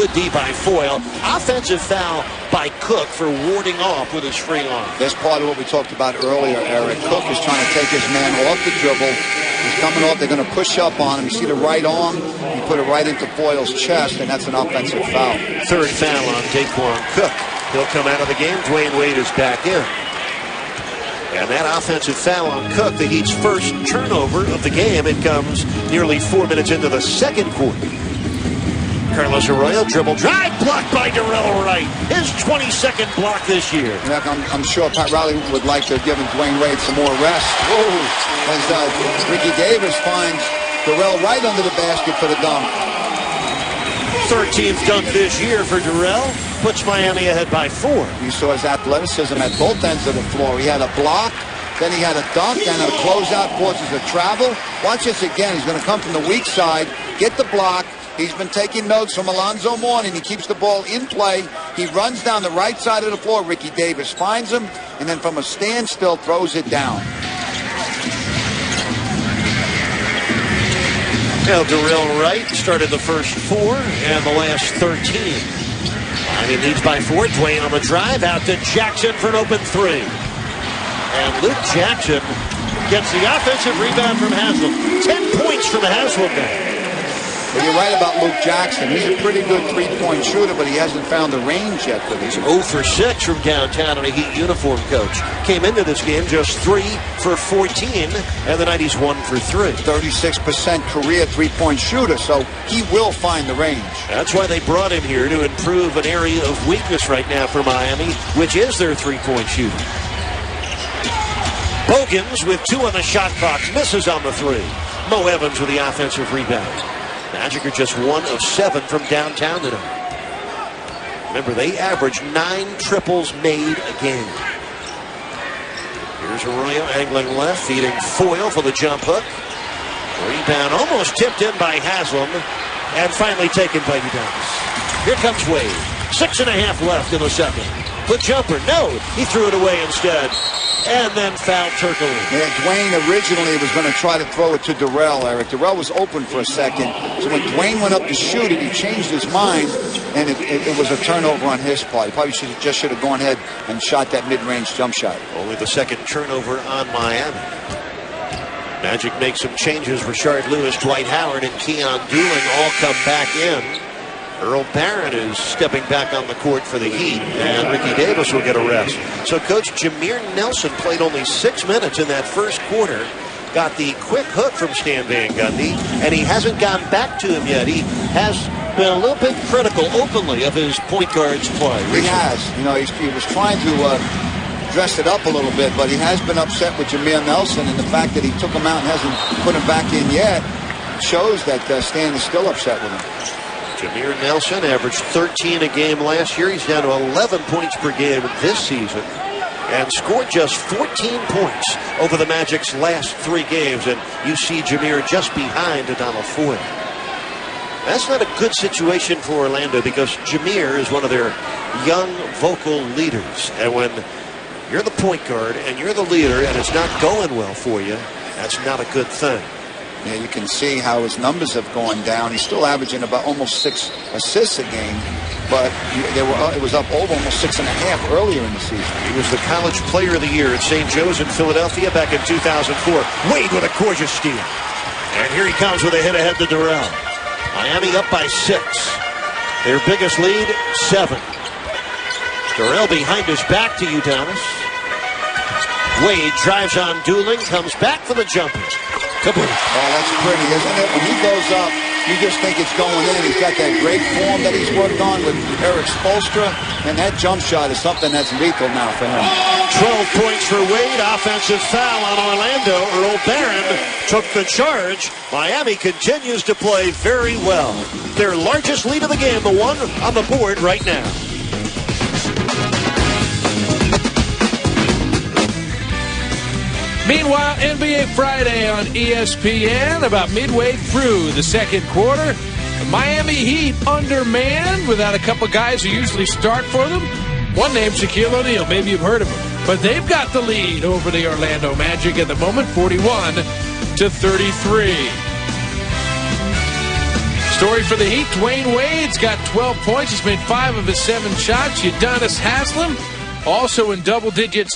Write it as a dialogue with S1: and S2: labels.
S1: Good D by Foyle. Offensive foul by Cook for warding off with his free arm.
S2: That's part of what we talked about earlier, Eric. Cook is trying to take his man off the dribble. He's coming off. They're going to push up on him. You see the right arm? He put it right into Foyle's chest, and that's an offensive foul.
S1: Third foul on Daquan Cook. He'll come out of the game. Dwayne Wade is back in. And that offensive foul on Cook, the Heat's first turnover of the game. It comes nearly 4 minutes into the second quarter. Carlos Arroyo, dribble drive, blocked by Darrell Wright. His 22nd block this year.
S2: I'm sure Pat Riley would like to give Dwayne Wade some more rest. Whoa. As Ricky Davis finds Darrell Wright under the basket for the dunk.
S1: 13th dunk this year for Darrell. Puts Miami ahead by 4.
S2: You saw his athleticism at both ends of the floor. He had a block, then he had a dunk, and a closeout forces a travel. Watch this again. He's going to come from the weak side, get the block. He's been taking notes from Alonzo Mourning. He keeps the ball in play. He runs down the right side of the floor. Ricky Davis finds him, and then from a standstill throws it down.
S1: Now Darrell Wright started the first 4 and the last 13. Miami leads by 4. Dwayne on the drive out to Jackson for an open 3. And Luke Jackson gets the offensive rebound from Haslam. 10 points for the Haslam guy.
S2: Well, you're right about Luke Jackson. He's a pretty good three-point shooter, but he hasn't found the range yet for these.
S1: 0 for 6 from downtown on a Heat uniform, coach. Came into this game just 3 for 14, and the night he's 1 for 3.
S2: 36% career three-point shooter, so he will find the range.
S1: That's why they brought him here, to improve an area of weakness right now for Miami, which is their three-point shooting. Bogans with 2 on the shot clock, misses on the 3. Mo Evans with the offensive rebound. Magic are just 1 of 7 from downtown tonight. Remember, they average 9 triples made a game. Here's Arroyo angling left, feeding Foyle for the jump hook. Rebound almost tipped in by Haslam, and finally taken by Udonis. Here comes Wade. 6.5 left in the second. The jumper, no, he threw it away instead. And then fouled Turkoglu.
S2: Yeah, Dwayne originally was going to try to throw it to Darrell, Eric. Darrell was open for a second. So when Dwayne went up to shoot it, he changed his mind, and it was a turnover on his part. He probably should have gone ahead and shot that mid-range jump shot.
S1: Only the second turnover on Miami. Magic makes some changes. Rashard Lewis, Dwight Howard, and Keon Dooling all come back in. Earl Barron is stepping back on the court for the Heat, and Ricky Davis will get a rest. So Coach Jameer Nelson played only 6 minutes in that first quarter. Got the quick hook from Stan Van Gundy, and he hasn't gotten back to him yet. He has been a little bit critical openly of his point guard's play.
S2: He has. You know, he was trying to dress it up a little bit, but he has been upset with Jameer Nelson, and the fact that he took him out and hasn't put him back in yet shows that Stan is still upset with him.
S1: Jameer Nelson averaged 13 a game last year. He's down to 11 points per game this season and scored just 14 points over the Magic's last 3 games. And you see Jameer just behind Donald Foyle. That's not a good situation for Orlando because Jameer is one of their young vocal leaders. And when you're the point guard and you're the leader and it's not going well for you, that's not a good thing.
S2: Yeah, you can see how his numbers have gone down. He's still averaging about almost 6 assists a game, but it was up over almost 6.5 earlier in the season.
S1: He was the College Player of the Year at St. Joe's in Philadelphia back in 2004. Wade with a gorgeous steal. And here he comes with a hit ahead to Darrell. Miami up by 6. Their biggest lead, 7. Darrell behind his back to Udonis. Wade drives on Dooling, comes back for the jumper. Kaboom.
S2: Oh, that's pretty, isn't it? When he goes up, you just think it's going in. He's got that great form that he's worked on with Eric Spoelstra, and that jump shot is something that's lethal now for him.
S1: 12 points for Wade. Offensive foul on Orlando. Earl Barron took the charge. Miami continues to play very well. Their largest lead of the game, the one on the board right now.
S3: Meanwhile, NBA Friday on ESPN. About midway through the second quarter, the Miami Heat undermanned without a couple guys who usually start for them. One named Shaquille O'Neal. Maybe you've heard of him. But they've got the lead over the Orlando Magic at the moment, 41-33. Story for the Heat, Dwayne Wade's got 12 points. He's made 5 of his 7 shots. Udonis Haslem also in double digits